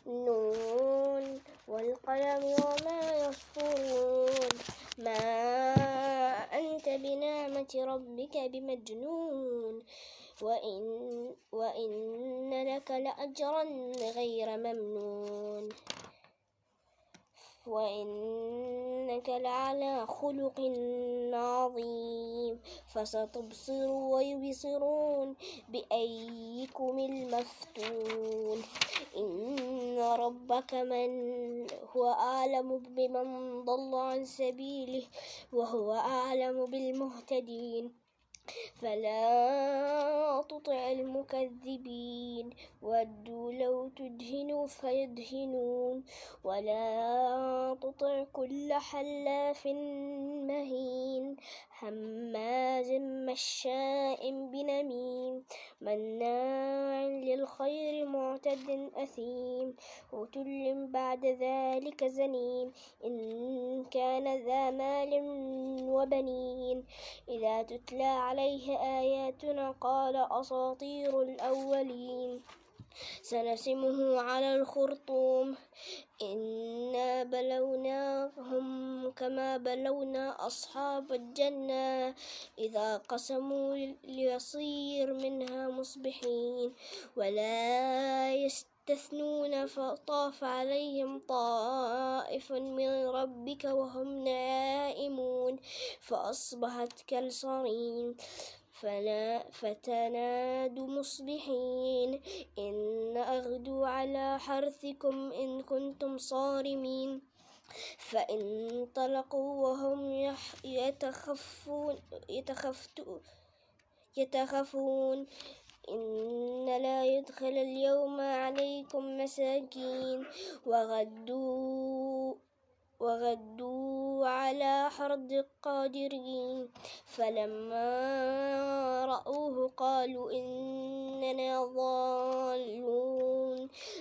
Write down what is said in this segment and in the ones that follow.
نون والقلم وما يسطرون ما أنت بنعمة ربك بمجنون وإن لك لأجرا غير ممنون وإنك لعلى خلق عظيم فستبصر ويبصرون بأيكم المفتون إن ربك من هو أعلم بمن ضل عن سبيله وهو أعلم بالمهتدين فلا تطع المكذبين ودوا لو تدهن فيدهنون ولا تطع كل حلاف مهين هماز مشاء بنميم مناع للخير معتد أثيم عتل بعد ذلك زنيم إن كان ذا مال وبنين إذا تتلى عليه آياتنا قال أساطير الأولين سنسمه على الخرطوم إنا بلوناهم كما بلونا أصحاب الجنة إذا قسموا ليصير منها مصبحين ولا يستثنون فطاف عليهم طائف من ربك وهم نائمون فأصبحت كالصريم فتنادوا مصبحين إن أغدوا على حرثكم إن كنتم صارمين فإن طلقوا وهم يتخفون إن لا يدخل اليوم عليكم مساكين وغدوا على حرد قادرين فلما رأوه قالوا إننا ضالون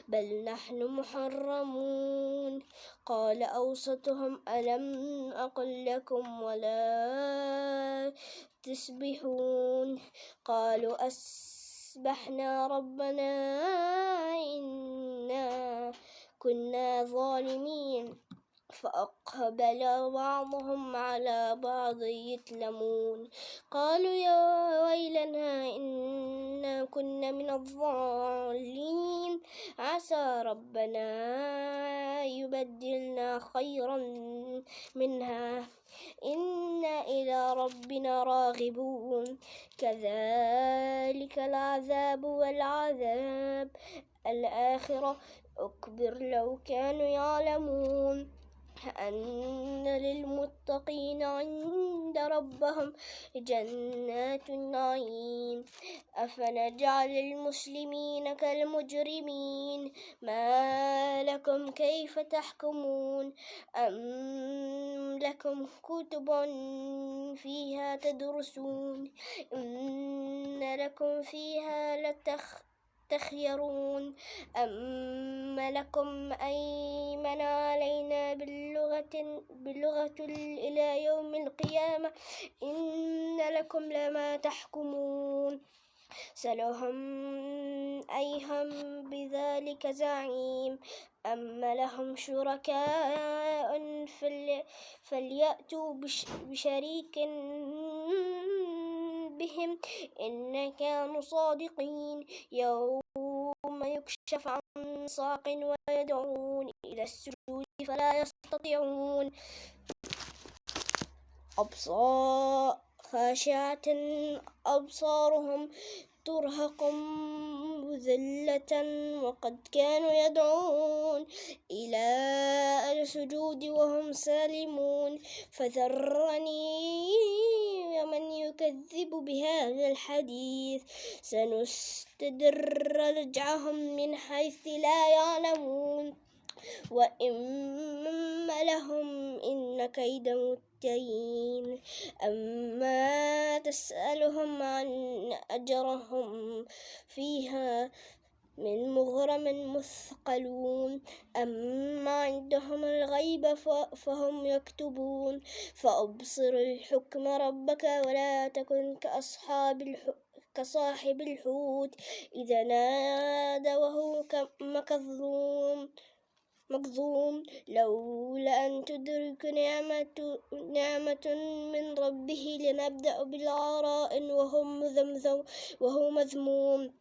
بل نحن محرمون قال أوسطهم ألم أقل لكم ولا تسبحون قالوا أسبحنا ربنا إنا كنا ظالمين فأقبل بعضهم على بعض يتلمون قالوا يا ويلنا إنا كنا من الضالين عسى ربنا يبدلنا خيرا منها إنا إلى ربنا راغبون كذلك العذاب والعذاب الآخرة أكبر لو كانوا يعلمون أن للمتقين عند ربهم جنات النعيم أفنجعل المسلمين كالمجرمين ما لكم كيف تحكمون أم لكم كتب فيها تدرسون إن لكم فيها تخيرون أم لكم أيمن علينا باللغة إلى يوم القيامة إن لكم لما تحكمون سلهم أيهم بذلك زعيم أم لهم شركاء فليأتوا بشريك بهم إن كانوا صادقين يوم يكشف عن ساق ويدعون إلى السجود فلا يستطيعون خاشعة أبصارهم ترهقهم ذلة وقد كانوا يدعون إلى السجود وهم سالمون فذرني ومن يكذب بهذا الحديث سنستدرجهم من حيث لا يعلمون وإن لهم إن كيد متين أما تسألهم عن أجرهم فيها من مغرم مثقلون أما عندهم الغيب فهم يكتبون فأبصر الحكم ربك ولا تكن كصاحب الحوت إذا نادى وهو مكظوم لولا أن تدرك نعمة من ربه لنبدأ بالعراء وهو مذموم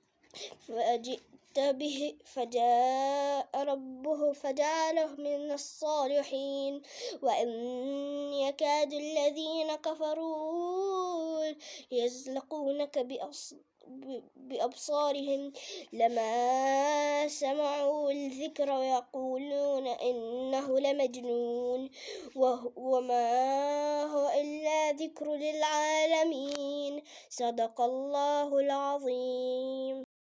فجاء ربه فجعله من الصالحين وإن يكاد الذين كفروا يزلقونك بأبصارهم لما سمعوا الذكر ويقولون إنه لمجنون وما هو إلا ذكر للعالمين. صدق الله العظيم.